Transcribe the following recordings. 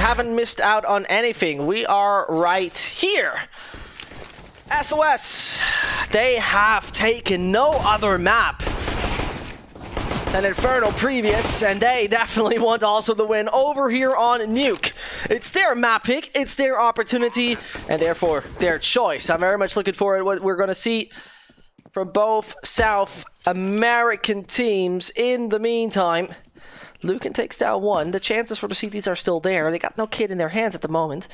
haven't missed out on anything. We are right here. SoS, they have taken no other map than Inferno previous, and they definitely want also the win over here on Nuke. It's their map pick, it's their opportunity, and therefore their choice. I'm very much looking forward to what we're going to see from both South American teams. In the meantime, Lucan takes down one. The chances for the CTs are still there. They got no kid in their hands at the moment.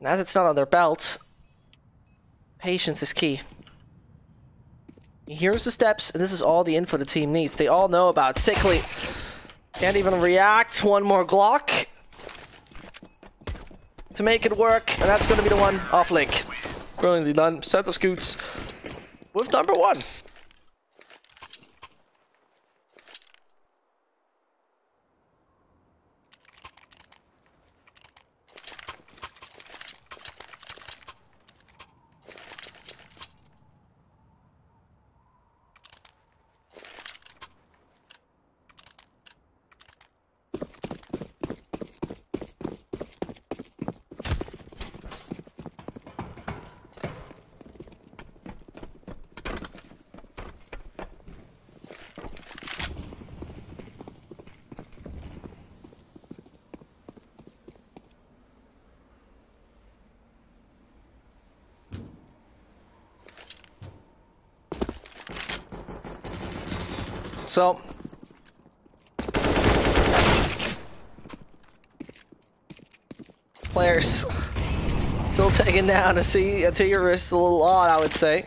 And as it's not on their belt, patience is key. Here's the steps, and this is all the info the team needs. They all know about Sickly. Can't even react. One more Glock to make it work, and that's going to be the one off Link. Brilliantly done. Center Scoots with number one. So, players still taking down a terrorist, a little odd, I would say.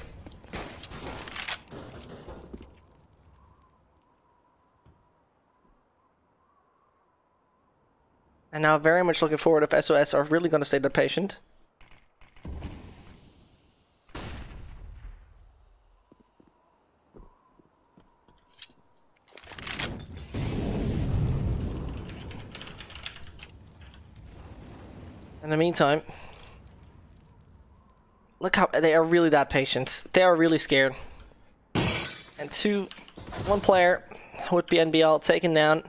And now very much looking forward if SoS are really going to stay the patient. In the meantime, look how they are really that patient. They are really scared. And one player would be NBL taken down.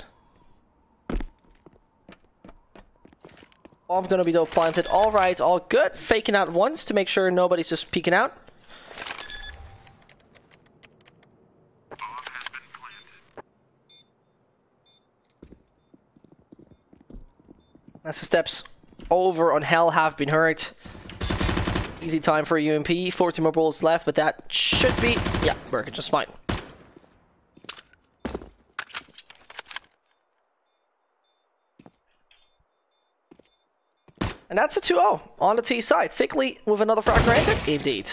Bomb gonna be though planted. All right, all good. Faking out once to make sure nobody's just peeking out. That's the steps over on Hell have been hurt. Easy time for a UMP. 14 more bullets left, but that should be, yeah, working just fine. And that's a 2-0 on the T side. Sickly with another frag granted? Indeed.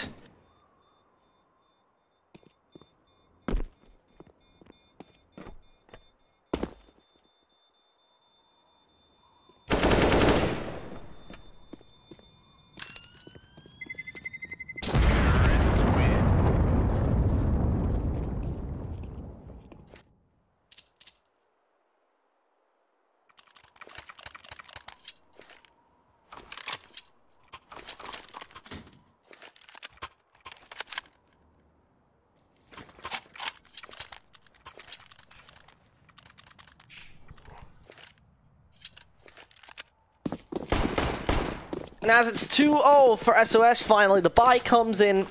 And as it's 2-0 for SoS, finally the buy comes in.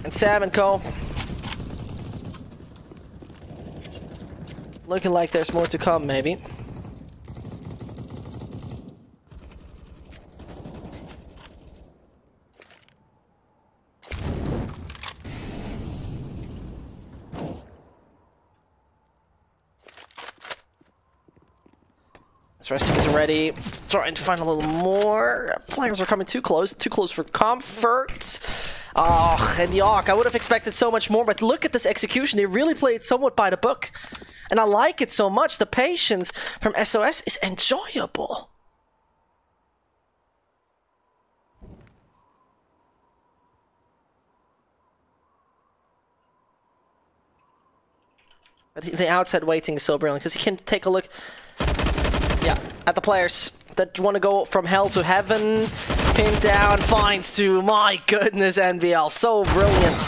And Sam and Co. looking like there's more to come, maybe. Resting is ready. Trying to find a little more. Players are coming too close for comfort. Oh, and York, I would have expected so much more, but look at this execution. They really played somewhat by the book. And I like it so much. The patience from SoS is enjoyable. But the outside waiting is so brilliant, because he can take a look... Yeah, at the players that want to go from hell to heaven. Pinned down, finds to, my goodness, NBL, so brilliant.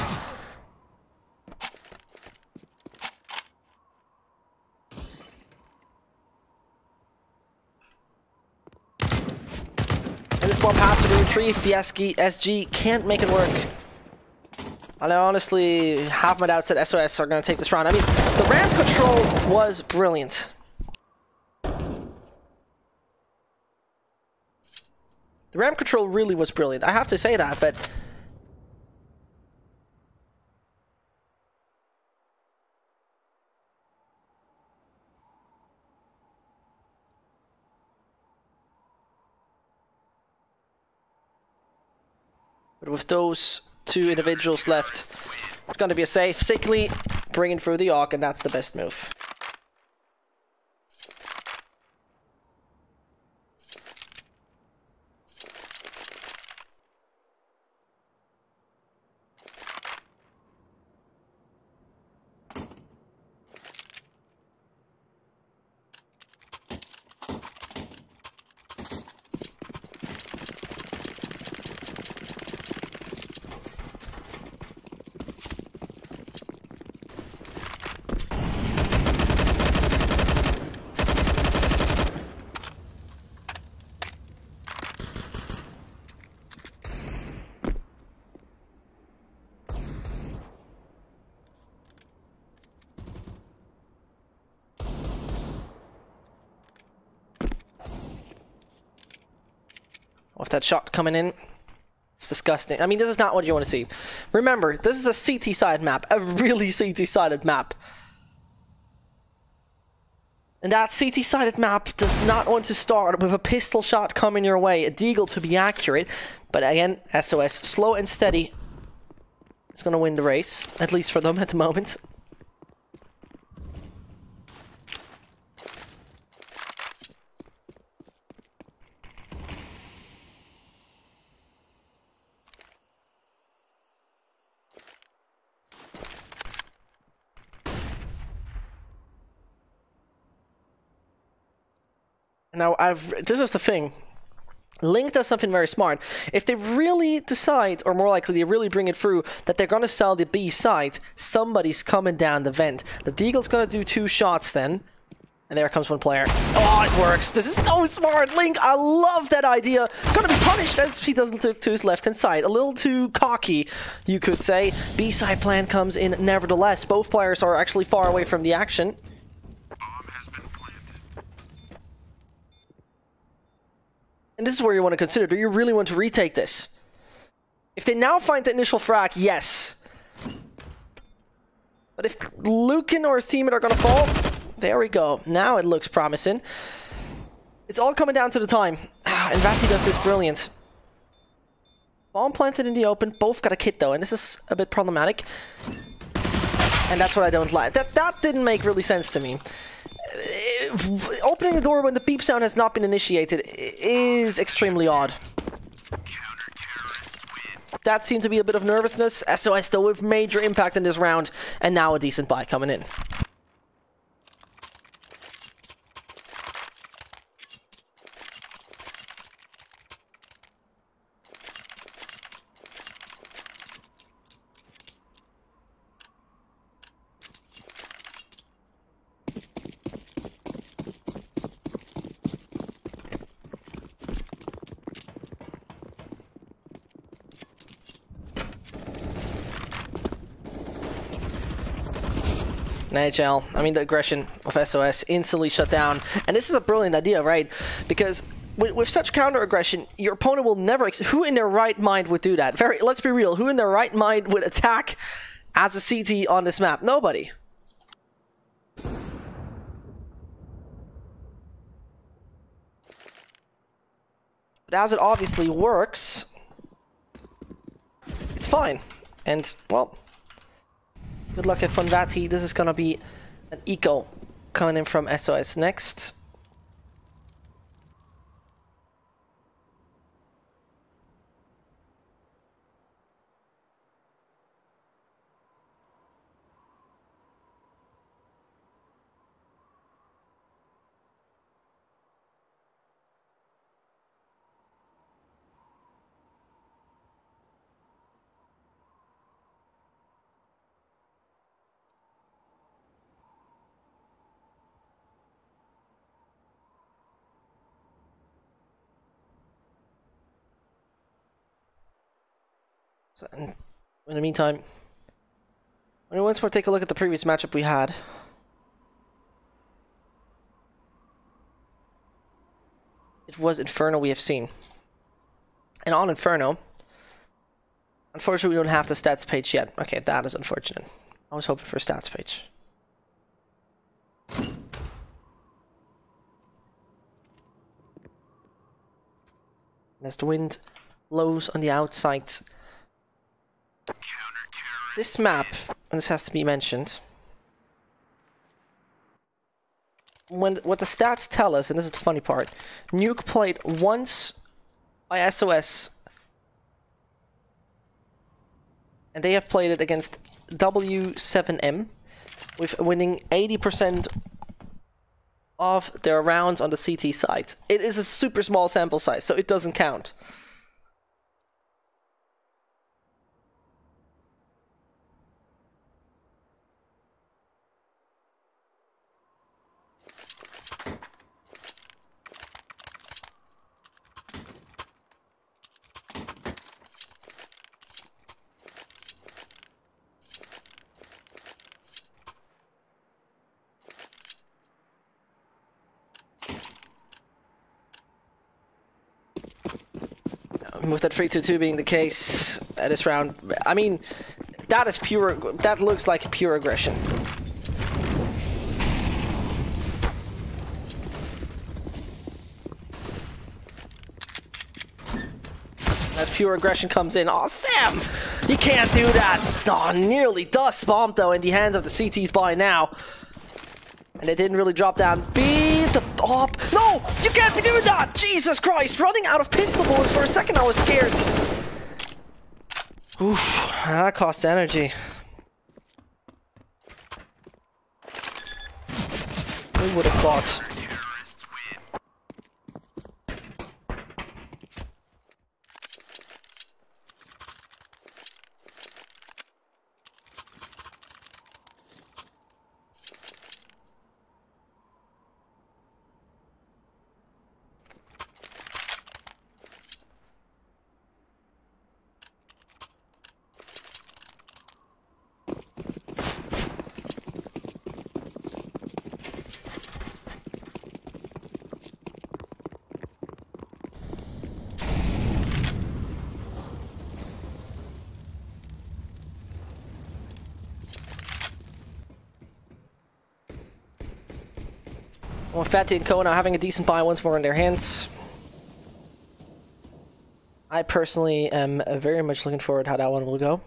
bomb has to be retrieved. The SG can't make it work. I honestly have my doubts that SOS are going to take this round. I mean, the ramp control was brilliant. The ramp control really was brilliant. I have to say that, but... But with those two individuals left, it's going to be a safe. Sickly bringing through the AUG, and that's the best move. With that shot coming in, it's disgusting. I mean, this is not what you want to see. Remember, this is a CT-sided map, a really CT-sided map. And that CT-sided map does not want to start with a pistol shot coming your way, a deagle to be accurate. But again, SOS, slow and steady, is going to win the race, at least for them at the moment. Now, this is the thing. Link does something very smart. If they really decide, or more likely they really bring it through, that they're going to sell the B side, somebody's coming down the vent. The deagle's going to do 2 shots then. And there comes one player. Oh, it works. This is so smart, Link. I love that idea. Going to be punished as he doesn't look to his left-hand side. A little too cocky, you could say. B-side plan comes in nevertheless. Both players are actually far away from the action. And this is where you want to consider, do you really want to retake this? If they now find the initial frag, yes. But if Lukin or his teammate are going to fall, there we go. Now it looks promising. It's all coming down to the time. And Vati does this brilliant. Bomb planted in the open, both got a kit though, and this is a bit problematic. And that's what I don't like. That didn't make really sense to me. Opening the door when the beep sound has not been initiated is extremely odd. That seemed to be a bit of nervousness. SOS though with major impact in this round, and now a decent buy coming in. NHL, I mean the aggression of SOS instantly shut down. And this is a brilliant idea, right? Because with such counter-aggression, your opponent will never... Who in their right mind would do that? Let's be real, who in their right mind would attack as a CT on this map? Nobody. But as it obviously works, it's fine. And, well... Good luck at Vati. This is gonna be an eco coming in from SOS next. So, in the meantime, once more take a look at the previous matchup we had. It was Inferno we have seen. And on Inferno, unfortunately we don't have the stats page yet. Okay, that is unfortunate. I was hoping for a stats page. As the wind blows on the outside. This map, and this has to be mentioned, what the stats tell us, and this is the funny part, Nuke played once by SoS, and they have played it against W7M, with winning 80% of their rounds on the CT side. It is a super small sample size, so it doesn't count. With that 3-2-2 being the case at this round, I mean, that is pure. That looks like pure aggression. As pure aggression comes in, oh Sam, you can't do that. Oh, nearly dust bomb though in the hands of the CTs by now. And it didn't really drop down. Beat the up. No! You can't be doing that! Jesus Christ! Running out of pistol bullets for a second, I was scared. Oof, that costs energy. Who would have thought? Well, Fatty and Co now having a decent buy once more in their hands. I personally am very much looking forward to how that one will go.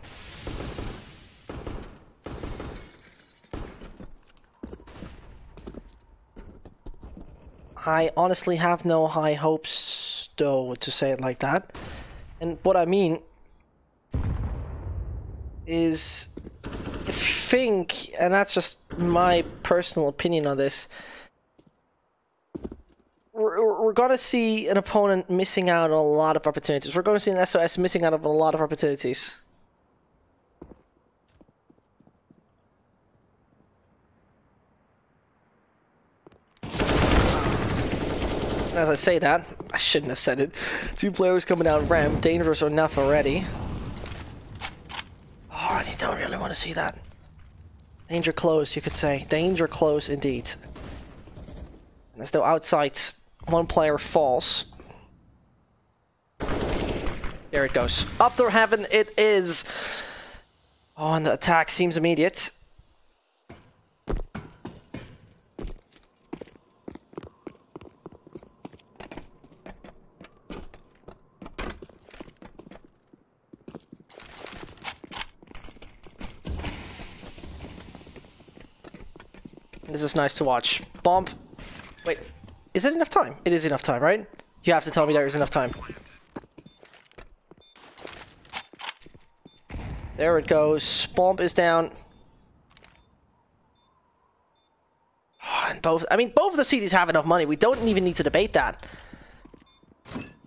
I honestly have no high hopes, though, to say it like that. And what I mean is, I think, and that's just my personal opinion on this, we're going to see an opponent missing out on a lot of opportunities. We're going to see an SoS missing out on a lot of opportunities. As I say that, I shouldn't have said it. Two players coming out ramp, dangerous enough already. Oh, and you don't really want to see that. Danger close, you could say. Danger close indeed. And as though outside, one player falls. There it goes. Up to heaven it is. Oh, and the attack seems immediate. This is nice to watch. Bomb. Wait, is it enough time? It is enough time, right? You have to tell me there is enough time. There it goes. Bomb is down. Oh, and both of the CDs have enough money. We don't even need to debate that.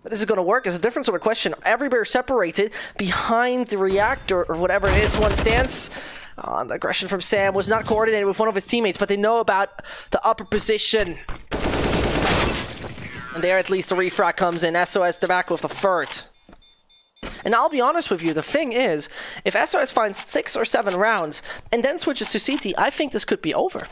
But is it going to work? Is a different sort of question. Everybody separated behind the reactor or whatever it is. One stance. The aggression from Sam was not coordinated with one of his teammates, but they know about the upper position. And there at least the refract comes in. SoS back with the third. And I'll be honest with you, the thing is, if SoS finds 6 or 7 rounds and then switches to CT, I think this could be over.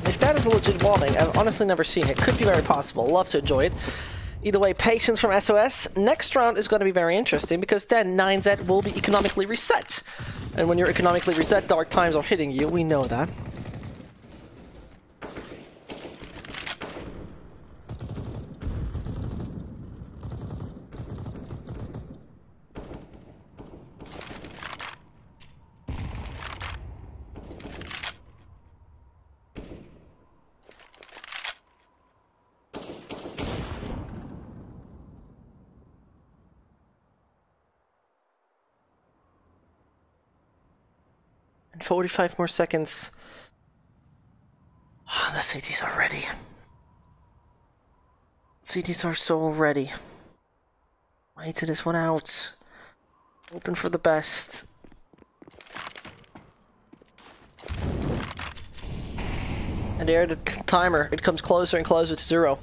If that is a legit wallbang, I've honestly never seen it. Could be very possible. Love to enjoy it. Either way, patience from SoS. Next round is going to be very interesting because then 9Z will be economically reset. And when you're economically reset, dark times are hitting you. We know that. And 45 more seconds. Oh, the CTs are ready. CTs are so ready. Wait till this one out. Hoping for the best. And there the timer, it comes closer and closer to 0.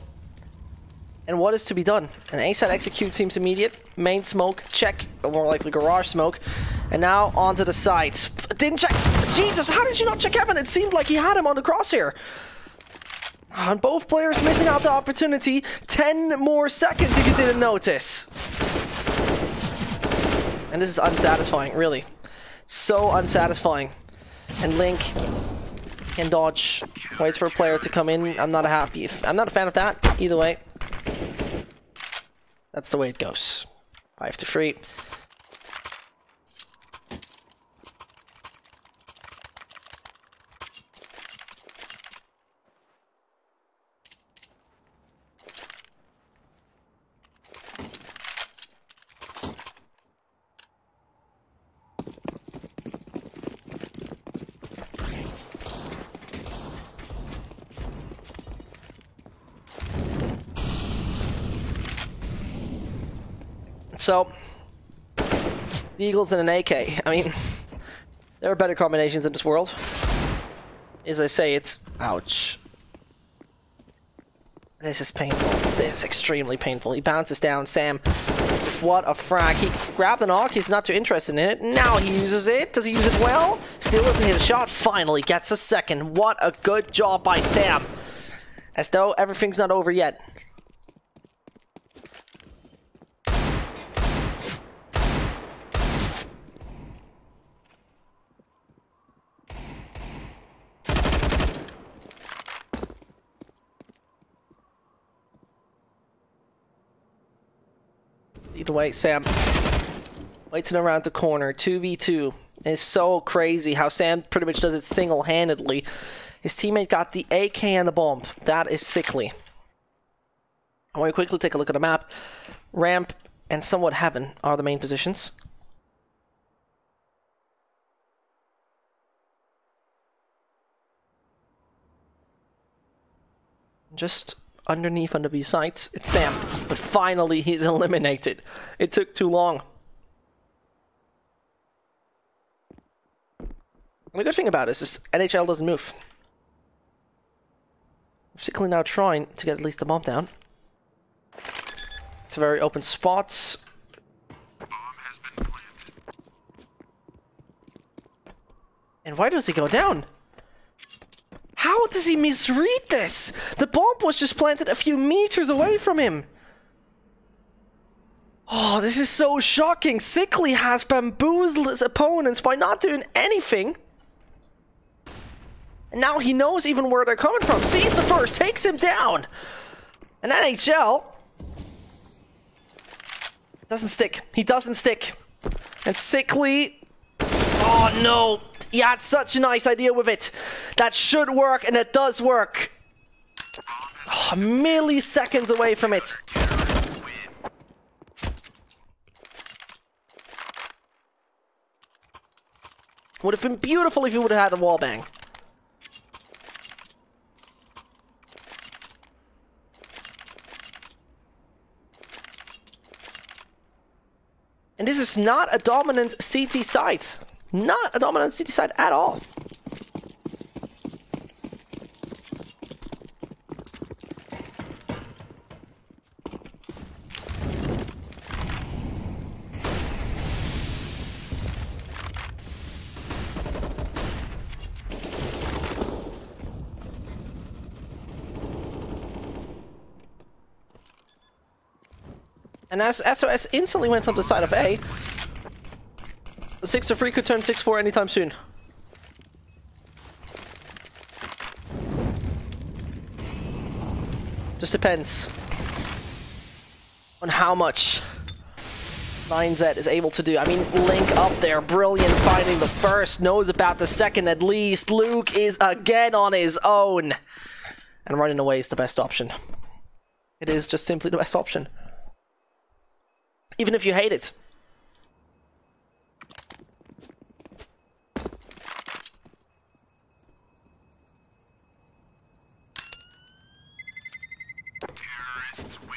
And what is to be done? An A-side execute seems immediate. Main smoke, check. Or more likely garage smoke. And now onto the sides. Didn't check. Jesus, how did you not check Evan? It seemed like he had him on the crosshair. And both players missing out the opportunity. 10 more seconds if you didn't notice. And this is unsatisfying, really. So unsatisfying. And Link can dodge. Waits for a player to come in. I'm not a fan of that. Either way. That's the way it goes. 5-3. So, the Eagles and an AK. I mean, there are better combinations in this world. As I say, it's... Ouch. This is painful. This is extremely painful. He bounces down. Sam, what a frag. He grabbed the knock. He's not too interested in it. Now he uses it. Does he use it well? Still doesn't hit a shot. Finally gets a second. What a good job by Sam. As though everything's not over yet. Either way, Sam waiting around the corner. 2v2. It's so crazy how Sam pretty much does it single-handedly. His teammate got the AK and the bomb. That is sickly. I want to quickly take a look at the map. Ramp and somewhat Heaven are the main positions. Just underneath on the B sides, it's Sam. But finally, he's eliminated. It took too long. And the good thing about this is NHL doesn't move. I'm sickly now trying to get at least the bomb down. It's a very open spot. And why does he go down? How does he misread this? The bomb was just planted a few meters away from him. Oh, this is so shocking. Sickly has bamboozled his opponents by not doing anything. And now he knows even where they're coming from. Sees the first, takes him down. And NHL doesn't stick. He doesn't stick. And Sickly... Oh no! He had such a nice idea with it. That should work, and it does work. Oh, milliseconds away from it. Would have been beautiful if he would have had a wallbang. And this is not a dominant CT site. Not a dominant CT site at all. And as SoS instantly went up the side of A, the 6-3 could turn 6-4 anytime soon. Just depends on how much 9Z is able to do. I mean, Link up there, brilliant, finding the first, knows about the second at least. Luke is again on his own. And running away is the best option. It is just simply the best option. Even if you hate it. Terrorists win.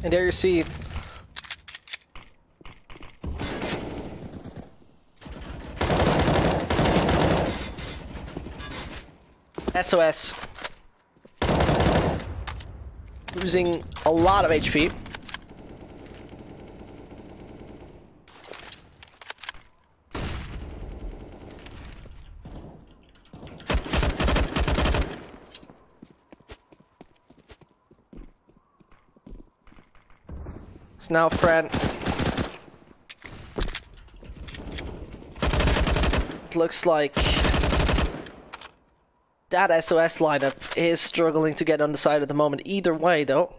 And there you see SoS losing a lot of HP. Now, Fran, it looks like that SoS lineup is struggling to get on the side at the moment. Either way, though.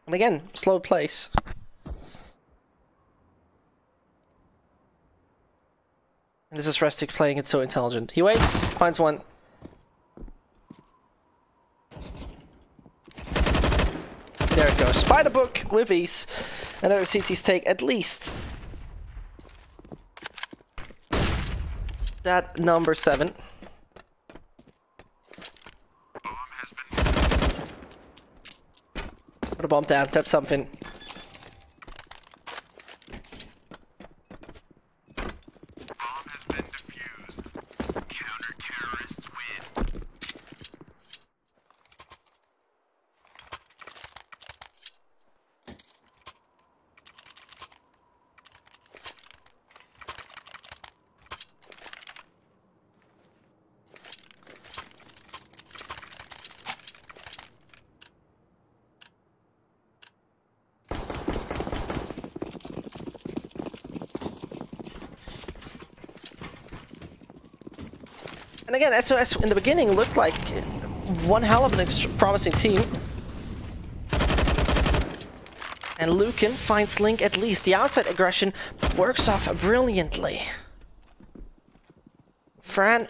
And again, slow place. And this is Restic playing it so intelligent. He waits, finds one. There it goes. Spider book with ease. And other CTs take at least that number 7. Put a bomb down, that's something. And again, SoS in the beginning looked like one hell of an promising team. And Lucan finds Link at least. The outside aggression works off brilliantly. Fran,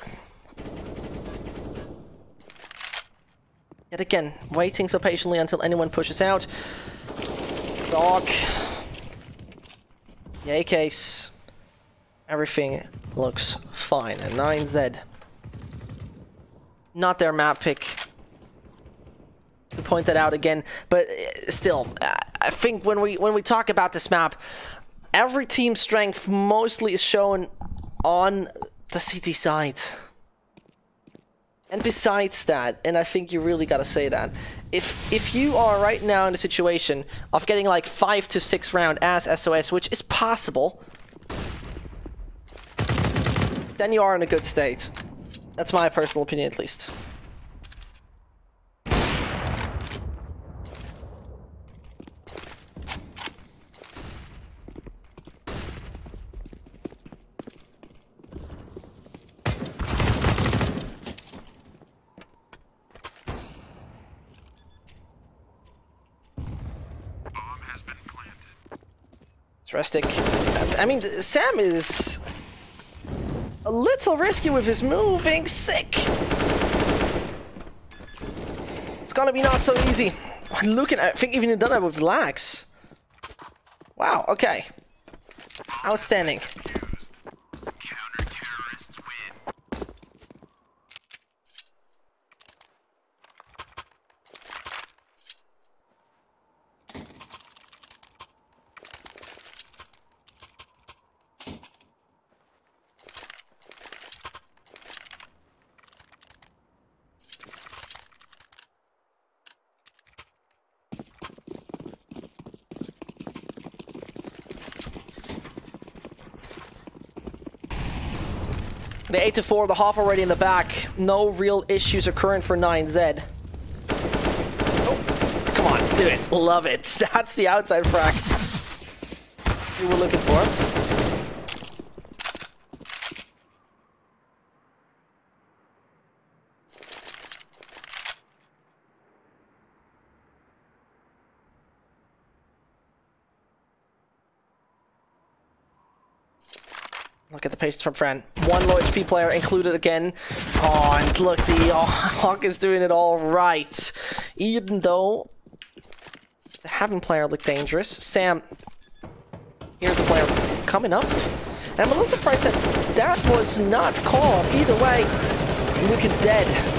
yet again, waiting so patiently until anyone pushes out. Dog. Yay case. Everything looks fine. And 9Z. Not their map pick. To point that out again, but still, I think when we talk about this map, every team's strength mostly is shown on the CT side. And besides that, and I think you really gotta say that, if you are right now in the situation of getting like 5 to 6 round as SOS, which is possible, then you are in a good state. That's my personal opinion, at least. Restic. I mean, Sam is a little risky with his moving. Sick. It's gonna be not so easy. Look at, I think even done that with lags. Wow. Okay. Outstanding. Counter-terrorists win. The 8-4, the half already in the back. No real issues occurring for 9Z. Oh, come on, do it. Love it. That's the outside frac we were looking for. Look at the patience from Fran. One low HP player included again. Oh, and look, the Hawk is doing it all right. Even though the Heaven player looked dangerous. Sam, here's a player coming up. And I'm a little surprised that that was not called. Either way, Nuke is dead.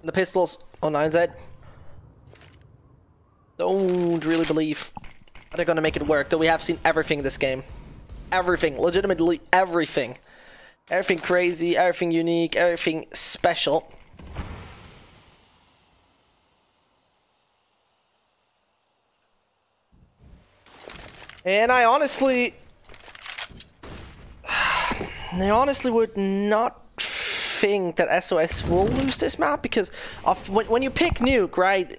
The pistols on 9Z. Don't really believe they're gonna make it work, though we have seen everything in this game. Everything. Legitimately everything. Everything crazy, everything unique, everything special. And I honestly would not think that SOS will lose this map because of when you pick Nuke, right?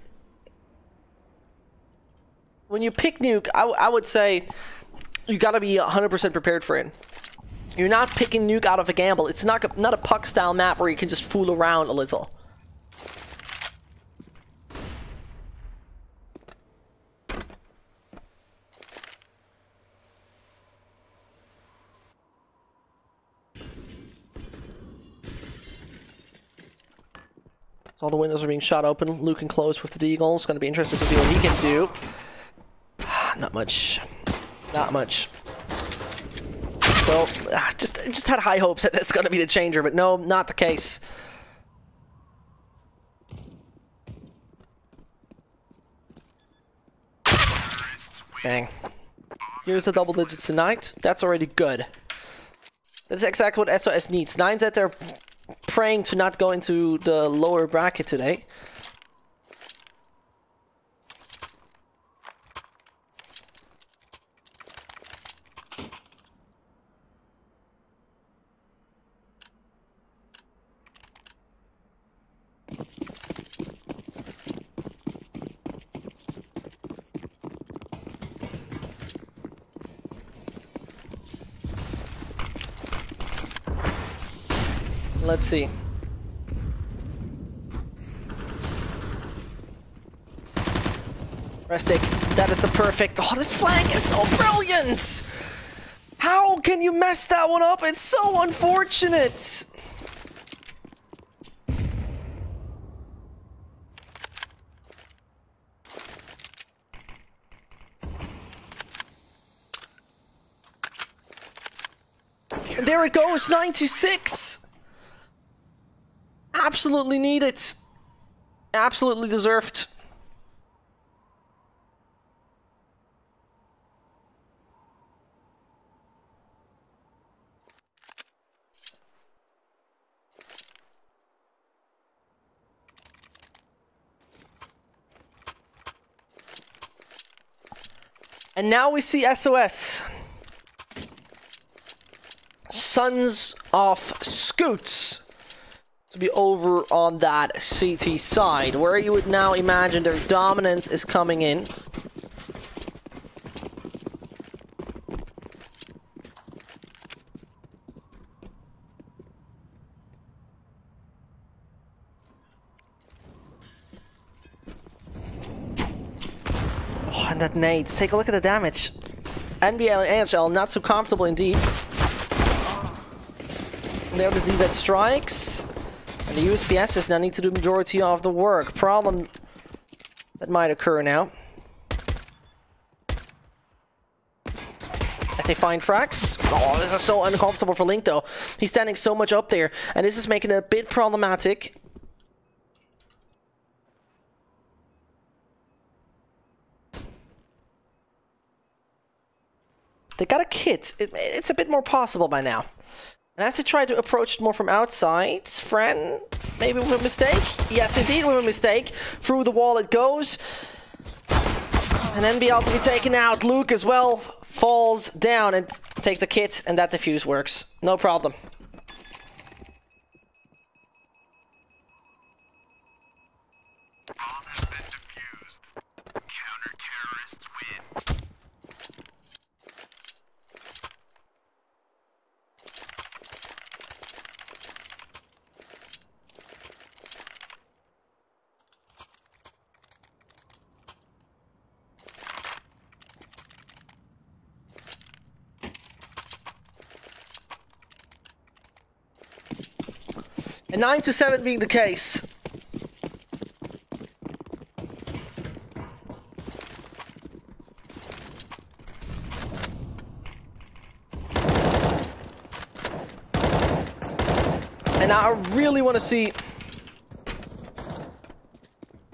When you pick Nuke, I would say you gotta be 100% prepared for it. You're not picking Nuke out of a gamble. It's not a puck style map where you can just fool around a little. So all the windows are being shot open. Luke and close with the Deagle. It's going to be interesting to see what he can do. Not much. Not much. So, just had high hopes that it's going to be the changer, but no, not the case. Bang. Here's the double digits tonight. That's already good. That's exactly what SOS needs. 9Z, they're praying to not go into the lower bracket today. Let's see. Restic, that is the perfect. Oh, this flank is so brilliant! How can you mess that one up? It's so unfortunate! And there it goes, 9-6! Absolutely need it. Absolutely deserved. And now we see SoS. Sons of Scoots to be over on that CT side, where you would now imagine their dominance is coming in. Oh, and that nades. Take a look at the damage. NBL and AHL not so comfortable indeed. There the ZZ strikes. And the USPSs now need to do the majority of the work. Problem that might occur now. As they find frags. Oh, this is so uncomfortable for Link though. He's standing so much up there. And this is making it a bit problematic. They got a kit. It's a bit more possible by now. And as they try to approach it more from outside, Fran, maybe with a mistake? Yes, indeed, with a mistake. Through the wall it goes. And NBL to be taken out. Luke as well falls down and takes the kit, and that defuse works. No problem. Bomb has been defused. Counter-terrorists win. And 9-7 being the case. And now I really want to see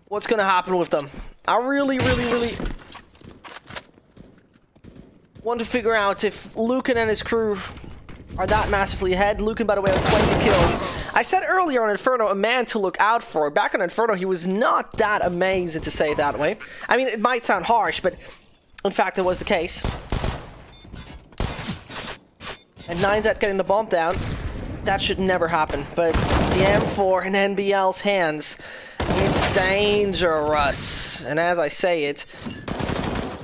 what's going to happen with them. I really want to figure out if Lucan and his crew are that massively ahead. Lucan, by the way, with 20 kills. I said earlier on Inferno, a man to look out for. Back on Inferno, he was not that amazing, to say it that way. I mean, it might sound harsh, but in fact, it was the case. And 9Z getting the bomb down. That should never happen. But the M4 in NBL's hands, it's dangerous. And as I say it,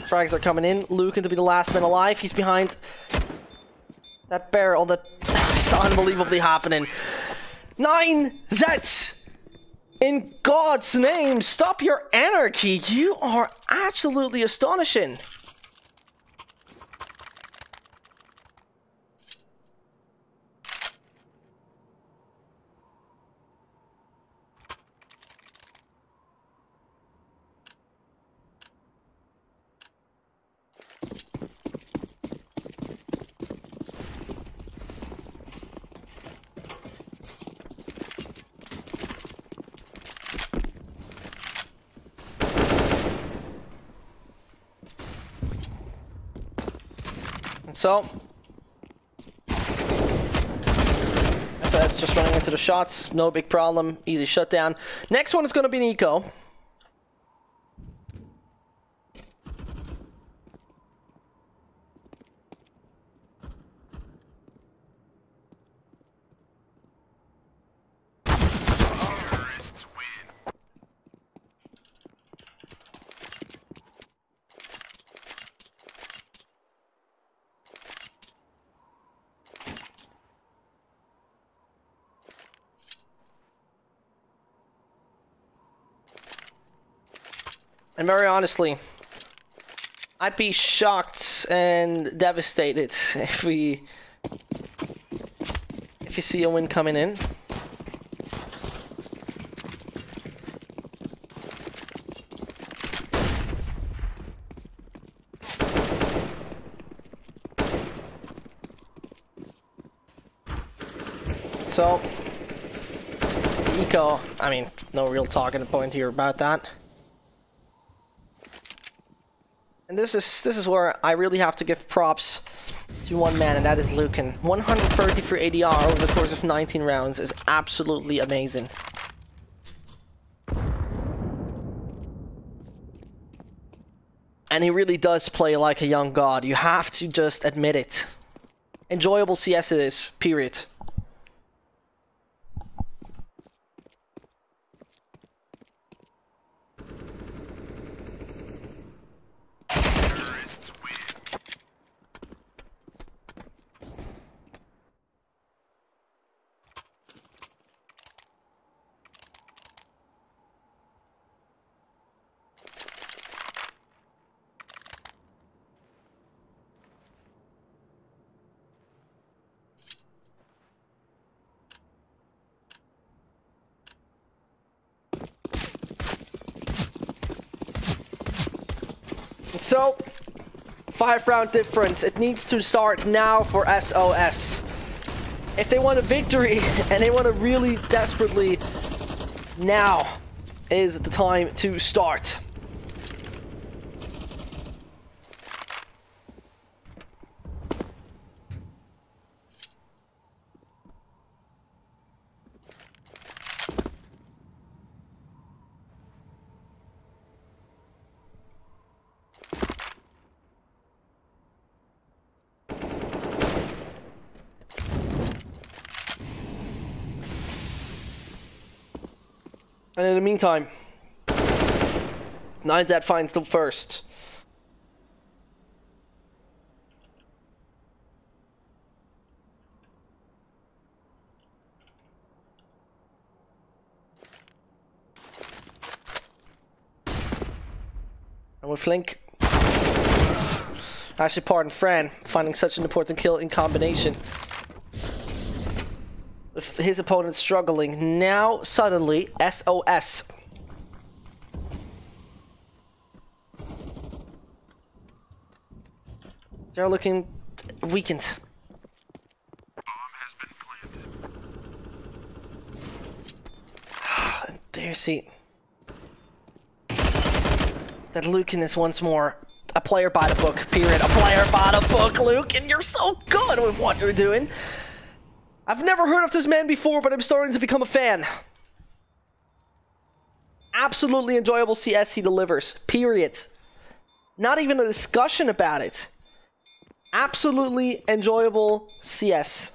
frags are coming in. Lucan to be the last man alive. He's behind that barrel. That's unbelievably happening. 9Z! In God's name, stop your anarchy! You are absolutely astonishing! So that's just running into the shots, no big problem, easy shutdown. Next one is going to be Nico. Terrorists win. And very honestly, I'd be shocked and devastated if you see a win coming in. So, Eco, I mean, no real talking point here about that. And this is where I really have to give props to one man, and that is Lucan. 130 for ADR over the course of 19 rounds is absolutely amazing. And he really does play like a young god. You have to just admit it. Enjoyable CS it is, period. So, 5-round difference. It needs to start now for SoS. If they want a victory, and they want to really desperately, now is the time to start. And in the meantime, 9Z finds the first. And with Flink, actually pardon Fran, finding such an important kill in combination. With his opponent struggling, now suddenly SoS. They're looking weakened. Bomb has been planted. There you see. That Lucan is once more a player by the book, period. A player by the book, Lucan. You're so good with what you're doing. I've never heard of this man before, but I'm starting to become a fan. Absolutely enjoyable CS he delivers, period. Not even a discussion about it. Absolutely enjoyable CS.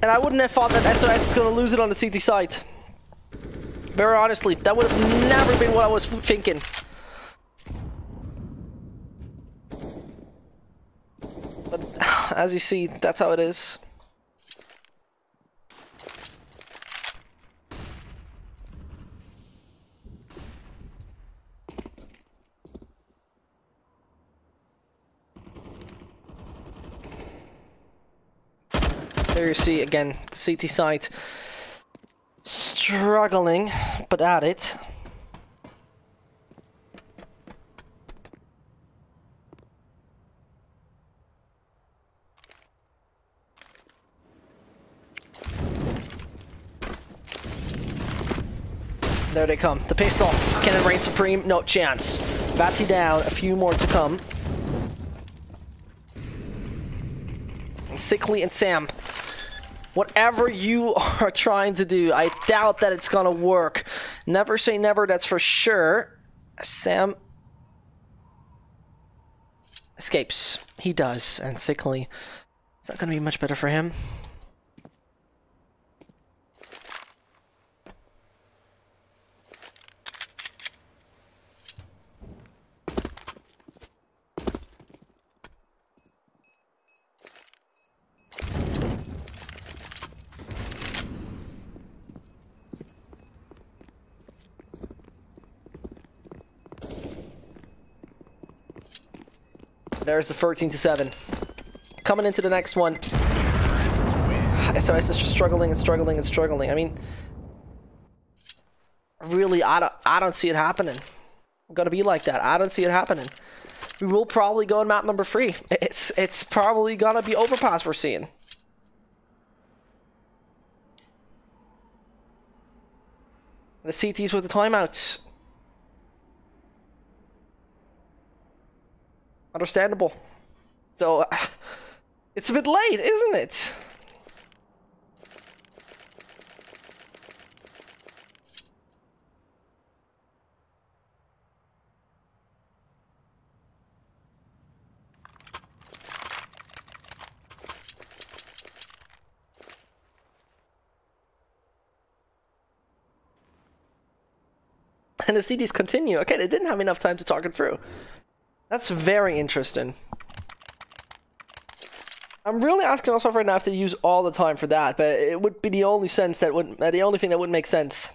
And I wouldn't have thought that SoS is going to lose it on the CT side. Very honestly, that would have never been what I was thinking. But as you see, that's how it is. There you see again, the CT side struggling, but at it. There they come. The pistol. Can it reign supreme? No chance. Batsy down. A few more to come. And Sickly and Sam. Whatever you are trying to do, I doubt that it's gonna work. Never say never, that's for sure. Sam escapes. He does. And Sickly. It's not gonna be much better for him. There's the 13-7. Coming into the next one. SoS is just struggling and struggling and struggling. I mean, really, I don't see it happening. I'm gonna be like that. I don't see it happening. We will probably go on map number 3. It's probably gonna be overpass we're seeing. The CTs with the timeouts. Understandable. So, it's a bit late, isn't it? And the CDs continue. Okay, they didn't have enough time to talk it through. That's very interesting. I'm really asking myself right now if to use all the time for that, but it would be the only sense that would, the only thing that would make sense.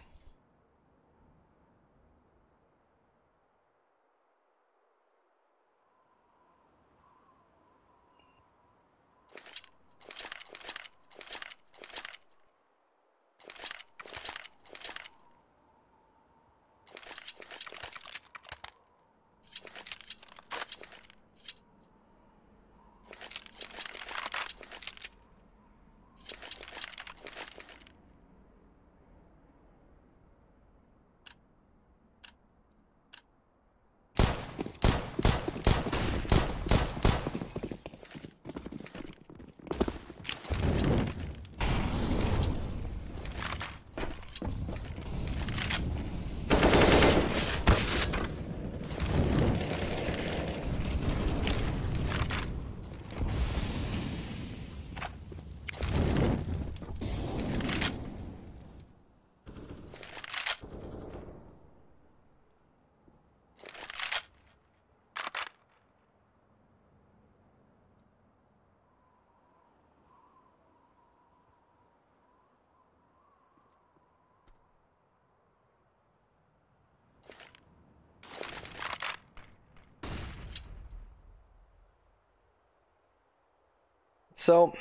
So,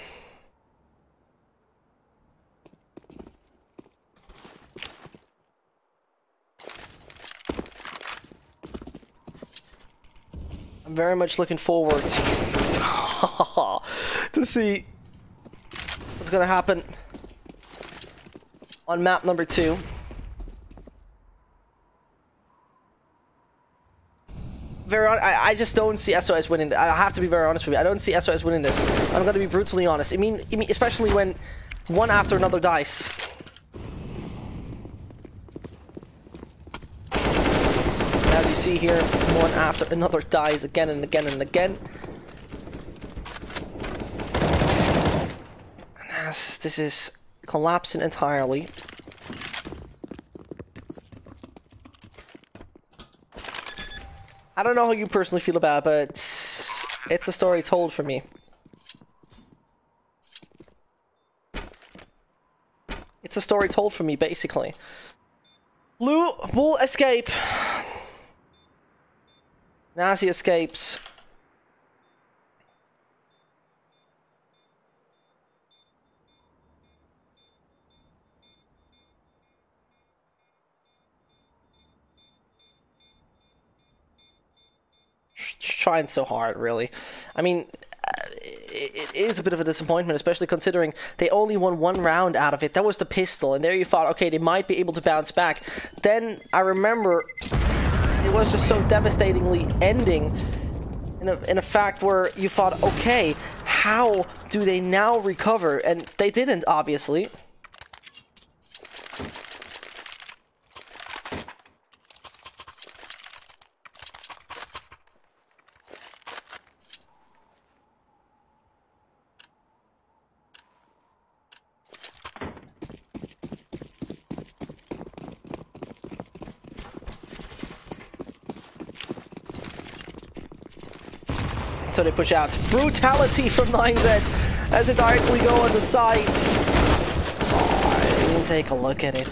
I'm very much looking forward to see what's going to happen on map number 2. I just don't see SOS winning. I have to be very honest with you. I don't see SOS winning this. I'm going to be brutally honest. I mean, especially when one after another dies. As you see here, one after another dies again and again and again. And this is collapsing entirely. I don't know how you personally feel about it, but it's a story told for me. It's a story told for me, basically. Blue will escape. Nazi escapes. Trying so hard, really. I mean, it is a bit of a disappointment, especially considering they only won one round out of it. That was the pistol, and there you thought, okay, they might be able to bounce back. then I remember it was just so devastatingly ending in a fact where you thought, okay, how do they now recover? And they didn't, obviously. So they push out. Brutality from 9Z as they directly go on the sides. Oh, take a look at it.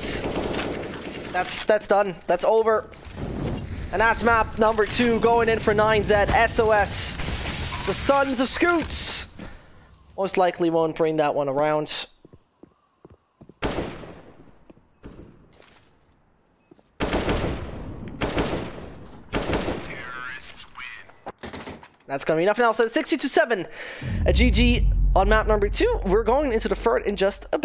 That's done. That's over. And that's map number 2 going in for 9Z. SOS. The Sons of Scoots. Most likely won't bring that one around. That's going to be enough now. So 60-7, a GG on map number 2. We're going into the third in just a bit.